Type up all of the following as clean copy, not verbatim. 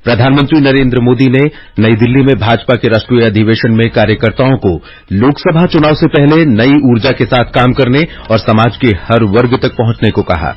प्रधानमंत्री नरेंद्र मोदी ने नई दिल्ली में भाजपा के राष्ट्रीय अधिवेशन में कार्यकर्ताओं को लोकसभा चुनाव से पहले नई ऊर्जा के साथ काम करने और समाज के हर वर्ग तक पहुंचने को कहा।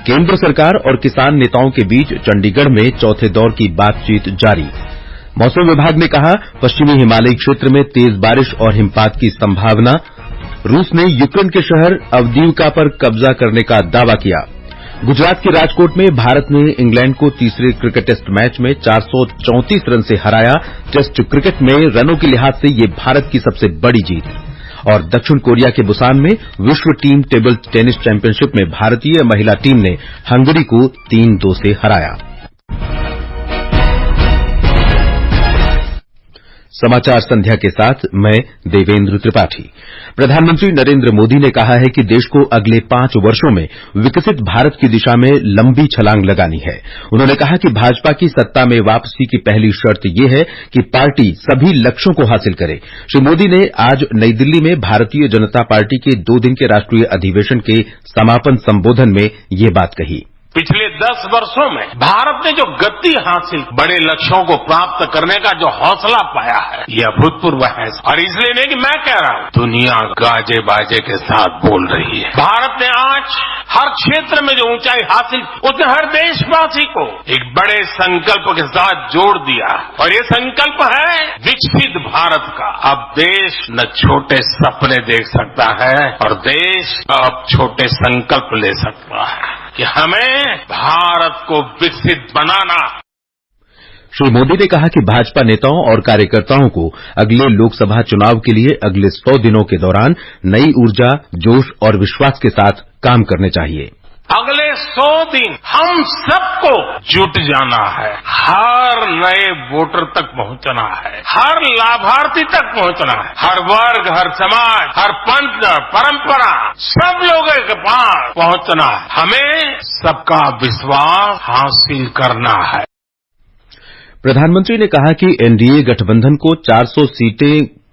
केंद्र सरकार और किसान नेताओं के बीच चंडीगढ़ में चौथे दौर की बातचीत जारी। मौसम विभाग ने कहा, पश्चिमी हिमालयी क्षेत्र में तेज बारिश और हिमपात की संभावना। रूस ने यूक्रेन के शहर अवदीवका पर कब्जा करने का दावा किया। गुजरात के राजकोट में भारत ने इंग्लैंड को तीसरे क्रिकेट टेस्ट मैच में 434 रन से हराया। टेस्ट क्रिकेट में रनों के लिहाज से ये भारत की सबसे बड़ी जीत। और दक्षिण कोरिया के बुसान में विश्व टीम टेबल टेनिस चैंपियनशिप में भारतीय महिला टीम ने हंगरी को 3-2 से हराया। समाचार संध्या के साथ मैं देवेंद्र त्रिपाठी। प्रधानमंत्री नरेंद्र मोदी ने कहा है कि देश को अगले 5 वर्षों में विकसित भारत की दिशा में लंबी छलांग लगानी है। उन्होंने कहा कि भाजपा की सत्ता में वापसी की पहली शर्त यह है कि पार्टी सभी लक्ष्यों को हासिल करे। श्री मोदी ने आज नई दिल्ली में भारतीय जनता पार्टी के 2 दिन के राष्ट्रीय अधिवेशन के समापन संबोधन में ये बात कही। पिछले 10 वर्षों में भारत ने जो गति हासिल, बड़े लक्ष्यों को प्राप्त करने का जो हौसला पाया है, ये अभूतपूर्व है। और इसलिए नहीं कि मैं कह रहा हूं, दुनिया गाजे बाजे के साथ बोल रही है। भारत ने आज हर क्षेत्र में जो ऊंचाई हासिल, उसने हर देशवासी को एक बड़े संकल्प के साथ जोड़ दिया। और ये संकल्प है विकसित भारत का। अब देश न छोटे सपने देख सकता है और देश अब छोटे संकल्प ले सकता है कि हमें भारत को विकसित बनाना। श्री मोदी ने कहा कि भाजपा नेताओं और कार्यकर्ताओं को अगले लोकसभा चुनाव के लिए अगले 100 दिनों के दौरान नई ऊर्जा, जोश और विश्वास के साथ काम करने चाहिए। अगले 100 दिन हम सबको जुट जाना है, हर नए वोटर तक पहुंचना है, हर लाभार्थी तक पहुंचना है, हर वर्ग, हर समाज, हर पंथ, परंपरा, सब लोगों के पास पहुंचना है। हमें सबका विश्वास हासिल करना है। प्रधानमंत्री ने कहा कि एनडीए गठबंधन को 400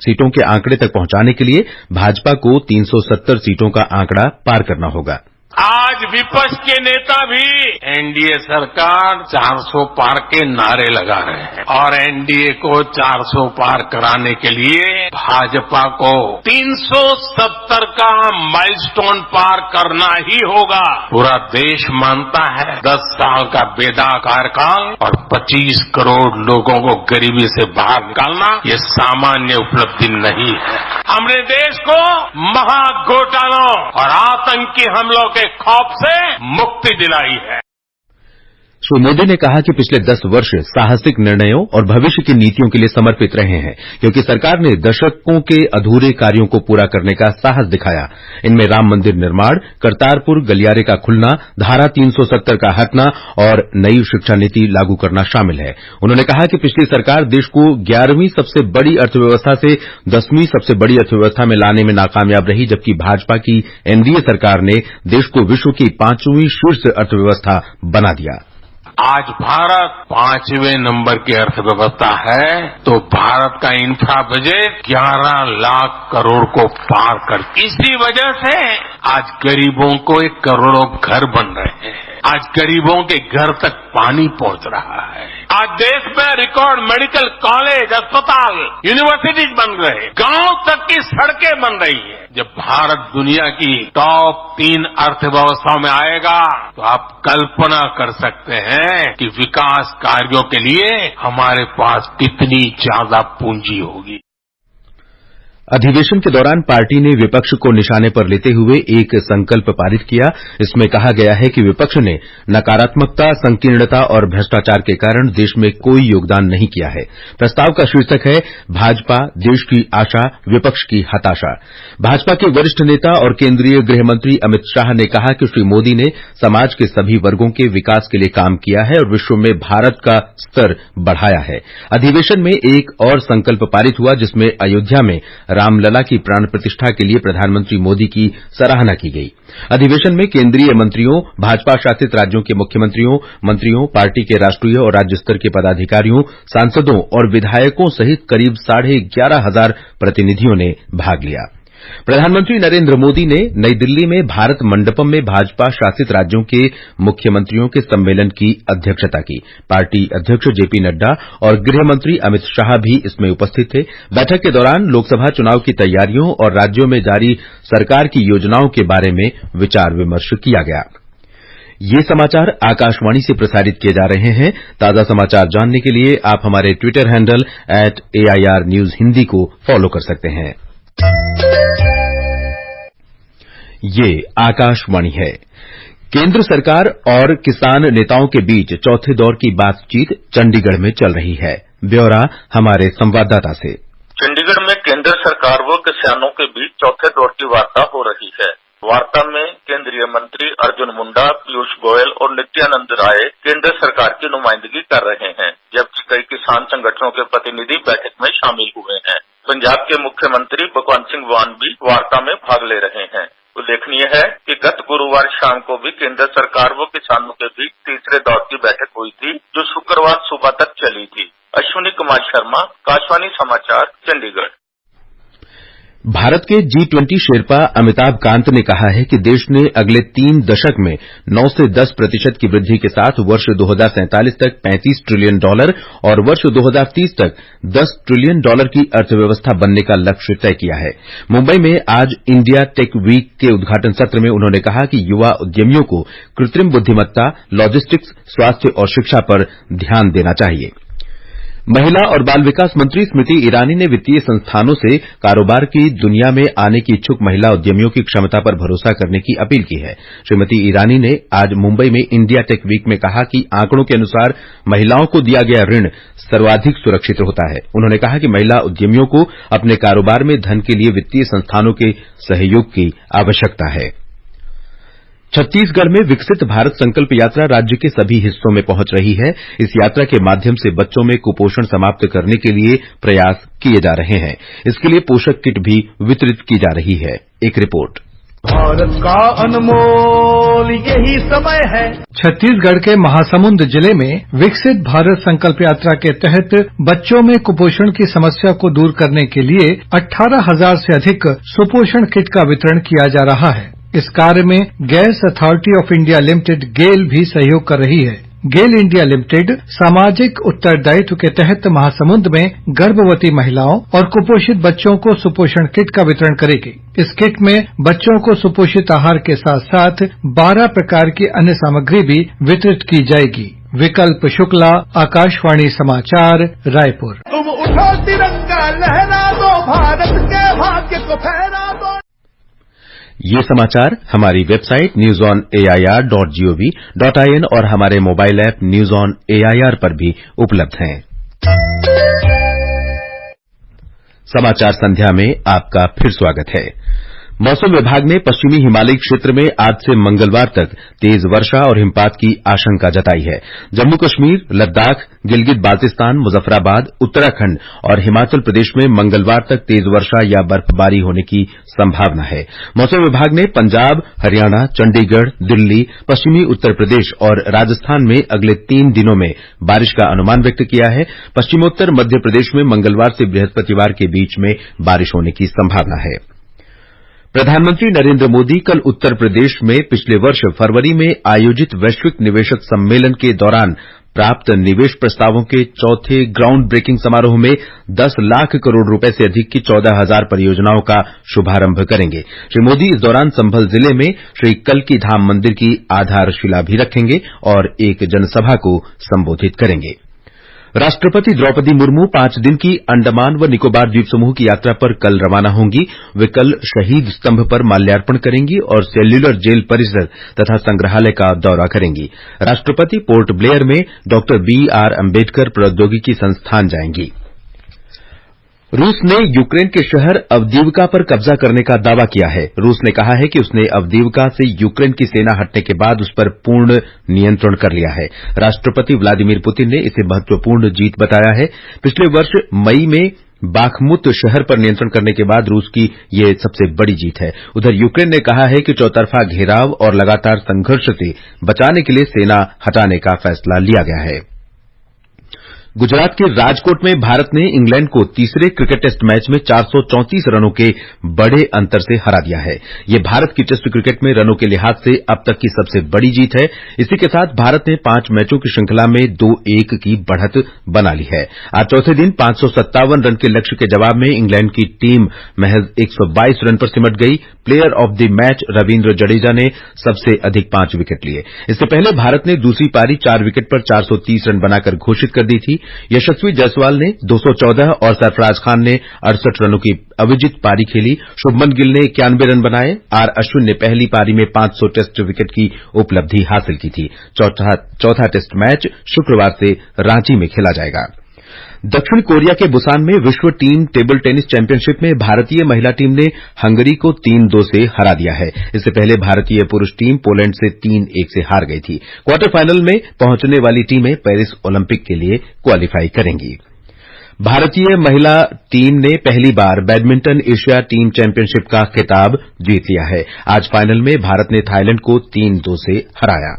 सीटों के आंकड़े तक पहुंचाने के लिए भाजपा को 370 सीटों का आंकड़ा पार करना होगा। आज विपक्ष के नेता भी एनडीए सरकार 400 पार के नारे लगा रहे हैं और एनडीए को 400 पार कराने के लिए भाजपा को 370 का माइलस्टोन पार करना ही होगा। पूरा देश मानता है 10 साल का बेदाग कार्यकाल और 25 करोड़ लोगों को गरीबी से बाहर निकालना ये सामान्य उपलब्धि नहीं है। हमने देश को महाघोटालों और आतंकी हमलों के खौफ से मुक्ति दिलाई है। श्री मोदी ने कहा कि पिछले 10 वर्ष साहसिक निर्णयों और भविष्य की नीतियों के लिए समर्पित रहे हैं, क्योंकि सरकार ने दशकों के अधूरे कार्यों को पूरा करने का साहस दिखाया। इनमें राम मंदिर निर्माण, करतारपुर गलियारे का खुलना, धारा 370 का हटना और नई शिक्षा नीति लागू करना शामिल है। उन्होंने कहा कि पिछली सरकार देश को 11वीं सबसे बड़ी अर्थव्यवस्था से 10वीं सबसे बड़ी अर्थव्यवस्था में लाने में नाकामयाब रही, जबकि भाजपा की एनडीए सरकार ने देश को विश्व की 5वीं शीर्ष अर्थव्यवस्था बना दिया। आज भारत 5वें नंबर की अर्थव्यवस्था है, तो भारत का इंफ्रा बजट 11 लाख करोड़ को पार कर, इसी वजह से आज गरीबों को 1 करोड़ घर बन रहे हैं। आज गरीबों के घर तक पानी पहुंच रहा है। आज देश में रिकॉर्ड मेडिकल कॉलेज, अस्पताल, यूनिवर्सिटीज बन रहे हैं। गांव तक की सड़कें बन रही हैं। जब भारत दुनिया की टॉप 3 अर्थव्यवस्थाओं में आएगा तो आप कल्पना कर सकते हैं कि विकास कार्यों के लिए हमारे पास कितनी ज्यादा पूंजी होगी। अधिवेशन के दौरान पार्टी ने विपक्ष को निशाने पर लेते हुए एक संकल्प पारित किया। इसमें कहा गया है कि विपक्ष ने नकारात्मकता, संकीर्णता और भ्रष्टाचार के कारण देश में कोई योगदान नहीं किया है। प्रस्ताव का शीर्षक है, भाजपा देश की आशा, विपक्ष की हताशा। भाजपा के वरिष्ठ नेता और केंद्रीय गृह मंत्री अमित शाह ने कहा कि श्री मोदी ने समाज के सभी वर्गों के विकास के लिए काम किया है और विश्व में भारत का स्तर बढ़ाया है। अधिवेशन में एक और संकल्प पारित हुआ, जिसमें अयोध्या में रामलला की प्राण प्रतिष्ठा के लिए प्रधानमंत्री मोदी की सराहना की गई। अधिवेशन में केंद्रीय मंत्रियों, भाजपा शासित राज्यों के मुख्यमंत्रियों, मंत्रियों, पार्टी के राष्ट्रीय और राज्य स्तर के पदाधिकारियों, सांसदों और विधायकों सहित करीब 11,500 प्रतिनिधियों ने भाग लिया। प्रधानमंत्री नरेंद्र मोदी ने नई दिल्ली में भारत मंडपम में भाजपा शासित राज्यों के मुख्यमंत्रियों के सम्मेलन की अध्यक्षता की। पार्टी अध्यक्ष जेपी नड्डा और गृह मंत्री अमित शाह भी इसमें उपस्थित थे। बैठक के दौरान लोकसभा चुनाव की तैयारियों और राज्यों में जारी सरकार की योजनाओं के बारे में विचार विमर्श किया गया। ये समाचार आकाशवाणी से प्रसारित किए जा रहे हैं। ताजा समाचार जानने के लिए आप हमारे Twitter handle @AIR News Hindi को फॉलो कर सकते हैं। ये आकाशवाणी है। केंद्र सरकार और किसान नेताओं के बीच चौथे दौर की बातचीत चंडीगढ़ में चल रही है। ब्यौरा हमारे संवाददाता से। चंडीगढ़ में केंद्र सरकार व किसानों के बीच चौथे दौर की वार्ता हो रही है। वार्ता में केंद्रीय मंत्री अर्जुन मुंडा, पीयूष गोयल और नित्यानंद राय केंद्र सरकार की नुमाइंदगी कर रहे हैं, जबकि कई किसान संगठनों के प्रतिनिधि बैठक में शामिल हुए हैं। पंजाब के मुख्यमंत्री भगवंत सिंह मान भी वार्ता में भाग ले रहे हैं। उल्लेखनीय है कि गत गुरुवार शाम को भी केंद्र सरकार व किसानों के बीच तीसरे दौर की बैठक हुई थी, जो शुक्रवार सुबह तक चली थी। अश्विनी कुमार शर्मा, आकाशवाणी समाचार, चंडीगढ़। भारत के G20 शेरपा अमिताभ कांत ने कहा है कि देश ने अगले 3 दशक में 9 से 10% की वृद्धि के साथ वर्ष 2047 तक $35 ट्रिलियन और वर्ष 2030 तक $10 ट्रिलियन की अर्थव्यवस्था बनने का लक्ष्य तय किया है। मुंबई में आज इंडिया टेक वीक के उद्घाटन सत्र में उन्होंने कहा कि युवा उद्यमियों को कृत्रिम बुद्धिमत्ता, लॉजिस्टिक्स, स्वास्थ्य और शिक्षा पर ध्यान देना चाहिए। महिला और बाल विकास मंत्री स्मृति ईरानी ने वित्तीय संस्थानों से कारोबार की दुनिया में आने की इच्छुक महिला उद्यमियों की क्षमता पर भरोसा करने की अपील की है। श्रीमती ईरानी ने आज मुंबई में इंडिया टेक वीक में कहा कि आंकड़ों के अनुसार महिलाओं को दिया गया ऋण सर्वाधिक सुरक्षित होता है। उन्होंने कहा कि महिला उद्यमियों को अपने कारोबार में धन के लिए वित्तीय संस्थानों के सहयोग की आवश्यकता है। छत्तीसगढ़ में विकसित भारत संकल्प यात्रा राज्य के सभी हिस्सों में पहुंच रही है। इस यात्रा के माध्यम से बच्चों में कुपोषण समाप्त करने के लिए प्रयास किए जा रहे हैं। इसके लिए पोषक किट भी वितरित की जा रही है। एक रिपोर्ट। भारत का अनमोल यही समय है। छत्तीसगढ़ के महासमुंद जिले में विकसित भारत संकल्प यात्रा के तहत बच्चों में कुपोषण की समस्या को दूर करने के लिए 18,000 से अधिक सुपोषण किट का वितरण किया जा रहा है। इस कार्य में gas authority of India limited GAIL भी सहयोग कर रही है। गेल इंडिया लिमिटेड सामाजिक उत्तरदायित्व के तहत महासमुंद में गर्भवती महिलाओं और कुपोषित बच्चों को सुपोषण किट का वितरण करेगी। इस किट में बच्चों को सुपोषित आहार के साथ साथ 12 प्रकार की अन्य सामग्री भी वितरित की जाएगी। विकल्प शुक्ला, आकाशवाणी समाचार, रायपुर। तुम उठो तिरंगा लहरा दो, भारत के भाग्य को फहरा दो। ये समाचार हमारी वेबसाइट newsonair.gov.in और हमारे mobile app news on AIR पर भी उपलब्ध हैं। समाचार संध्या में आपका फिर स्वागत है। मौसम विभाग ने पश्चिमी हिमालयी क्षेत्र में आज से मंगलवार तक तेज वर्षा और हिमपात की आशंका जताई है। जम्मू कश्मीर, लद्दाख, गिलगित बाल्तिस्तान, मुजफ्फराबाद, उत्तराखंड और हिमाचल प्रदेश में मंगलवार तक तेज वर्षा या बर्फबारी होने की संभावना है। मौसम विभाग ने पंजाब, हरियाणा, चंडीगढ़, दिल्ली, पश्चिमी उत्तर प्रदेश और राजस्थान में अगले 3 दिनों में बारिश का अनुमान व्यक्त किया है। पश्चिमोत्तर मध्य प्रदेश में मंगलवार से बृहस्पतिवार के बीच में बारिश होने की संभावना है। प्रधानमंत्री नरेंद्र मोदी कल उत्तर प्रदेश में पिछले वर्ष फरवरी में आयोजित वैश्विक निवेशक सम्मेलन के दौरान प्राप्त निवेश प्रस्तावों के चौथे ग्राउंड ब्रेकिंग समारोह में 10 लाख करोड़ रुपए से अधिक की 14,000 परियोजनाओं का शुभारंभ करेंगे। श्री मोदी इस दौरान संभल जिले में श्री कल्की धाम मंदिर की आधारशिला भी रखेंगे और एक जनसभा को संबोधित करेंगे। राष्ट्रपति द्रौपदी मुर्मू 5 दिन की अंडमान व निकोबार द्वीप समूह की यात्रा पर कल रवाना होंगी। वे कल शहीद स्तंभ पर माल्यार्पण करेंगी और सेल्यूलर जेल परिसर तथा संग्रहालय का दौरा करेंगी। राष्ट्रपति पोर्ट ब्लेयर में डॉ BR अम्बेडकर प्रौद्योगिकी संस्थान जाएंगी। रूस ने यूक्रेन के शहर अवदीवका पर कब्जा करने का दावा किया है। रूस ने कहा है कि उसने अवदीवका से यूक्रेन की सेना हटने के बाद उस पर पूर्ण नियंत्रण कर लिया है। राष्ट्रपति व्लादिमीर पुतिन ने इसे महत्वपूर्ण जीत बताया है। पिछले वर्ष मई में बाखमुत शहर पर नियंत्रण करने के बाद रूस की ये सबसे बड़ी जीत है। उधर यूक्रेन ने कहा है कि चौतरफा घेराव और लगातार संघर्ष से बचाने के लिए सेना हटाने का फैसला लिया गया है। गुजरात के राजकोट में भारत ने इंग्लैंड को तीसरे क्रिकेट टेस्ट मैच में 434 रनों के बड़े अंतर से हरा दिया है। यह भारत की टेस्ट क्रिकेट में रनों के लिहाज से अब तक की सबसे बड़ी जीत है। इसी के साथ भारत ने 5 मैचों की श्रृंखला में 2-1 की बढ़त बना ली है। आज चौथे दिन 557 रन के लक्ष्य के जवाब में इंग्लैंड की टीम महज 122 रन पर सिमट गई। Player of the match Ravindra Jadeja ने सबसे अधिक 5 विकेट लिए। इससे पहले भारत ने दूसरी पारी 4 विकेट पर 430 रन बनाकर घोषित कर दी थी। यशस्वी जायसवाल ने 214 और सरफराज खान ने 68 रनों की अविजित पारी खेली। शुभमन गिल ने 91 रन बनाए। आर अश्विन ने पहली पारी में 500 टेस्ट विकेट की उपलब्धि हासिल की थी। चौथा टेस्ट मैच शुक्रवार से रांची में खेला जाएगा। दक्षिण कोरिया के बुसान में विश्व टीम टेबल टेनिस चैंपियनशिप में भारतीय महिला टीम ने हंगरी को 3-2 से हरा दिया है। इससे पहले भारतीय पुरुष टीम पोलैंड से 3-1 से हार गई थी। क्वार्टर फाइनल में पहुंचने वाली टीमें पेरिस ओलंपिक के लिए क्वालीफाई करेंगी। भारतीय महिला टीम ने पहली बार बैडमिंटन एशिया टीम चैंपियनशिप का खिताब जीत लिया है। आज फाइनल में भारत ने थाईलैंड को 3-2 से हराया।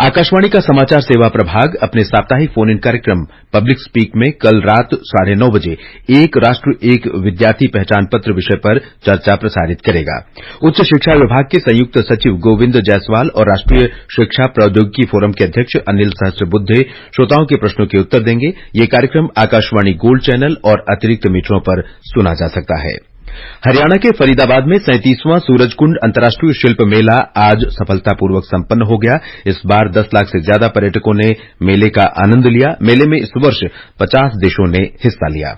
आकाशवाणी का समाचार सेवा प्रभाग अपने साप्ताहिक फोन इन कार्यक्रम पब्लिक स्पीक में कल रात 9:30 बजे एक राष्ट्र एक विद्यार्थी पहचान पत्र विषय पर चर्चा प्रसारित करेगा। उच्च शिक्षा विभाग के संयुक्त सचिव गोविंद जायसवाल और राष्ट्रीय शिक्षा प्रौद्योगिकी फोरम के अध्यक्ष अनिल सहस्त्रबुद्धे श्रोताओं के प्रश्नों के उत्तर देंगे। यह कार्यक्रम आकाशवाणी गोल्ड चैनल और अतिरिक्त मीटरों पर सुना जा सकता है। हरियाणा के फरीदाबाद में 37वां सूरजकुंड अंतर्राष्ट्रीय शिल्प मेला आज सफलतापूर्वक संपन्न हो गया। इस बार 10 लाख से ज्यादा पर्यटकों ने मेले का आनंद लिया। मेले में इस वर्ष 50 देशों ने हिस्सा लिया।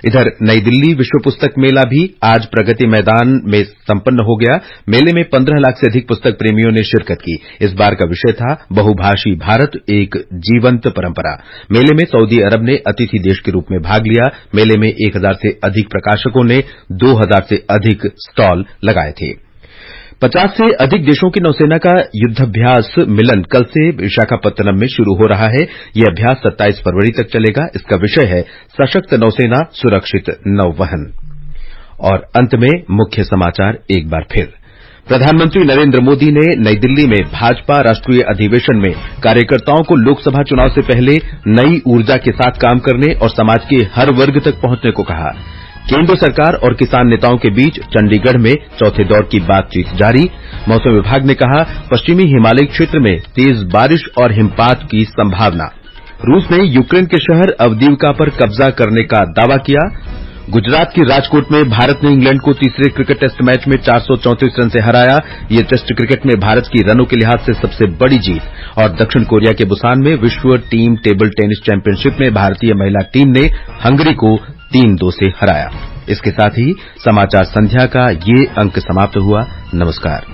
इधर नई दिल्ली विश्व पुस्तक मेला भी आज प्रगति मैदान में संपन्न हो गया। मेले में 15 लाख से अधिक पुस्तक प्रेमियों ने शिरकत की। इस बार का विषय था बहुभाषी भारत, एक जीवंत परंपरा। मेले में सऊदी अरब ने अतिथि देश के रूप में भाग लिया। मेले में 1000 से अधिक प्रकाशकों ने 2000 से अधिक स्टॉल लगाए थे। 50 से अधिक देशों की नौसेना का युद्धाभ्यास मिलन कल से विशाखापत्तनम में शुरू हो रहा है। यह अभ्यास 27 फरवरी तक चलेगा। इसका विषय है सशक्त नौसेना, सुरक्षित नौवहन। और अंत में मुख्य समाचार एक बार फिर। प्रधानमंत्री नरेंद्र मोदी ने नई दिल्ली में भाजपा राष्ट्रीय अधिवेशन में कार्यकर्ताओं को लोकसभा चुनाव से पहले नई ऊर्जा के साथ काम करने और समाज के हर वर्ग तक पहुंचने को कहा। केंद्र सरकार और किसान नेताओं के बीच चंडीगढ़ में चौथे दौर की बातचीत जारी। मौसम विभाग ने कहा पश्चिमी हिमालयी क्षेत्र में तेज बारिश और हिमपात की संभावना। रूस ने यूक्रेन के शहर अवदीवका पर कब्जा करने का दावा किया। गुजरात की राजकोट में भारत ने इंग्लैंड को तीसरे क्रिकेट टेस्ट मैच में 434 रन से हराया। यह टेस्ट क्रिकेट में भारत की रनों के लिहाज से सबसे बड़ी जीत। और दक्षिण कोरिया के बुसान में विश्व टीम टेबल टेनिस चैंपियनशिप में भारतीय महिला टीम ने हंगरी को 3-2 से हराया। इसके साथ ही समाचार संध्या का ये अंक समाप्त हुआ। नमस्कार।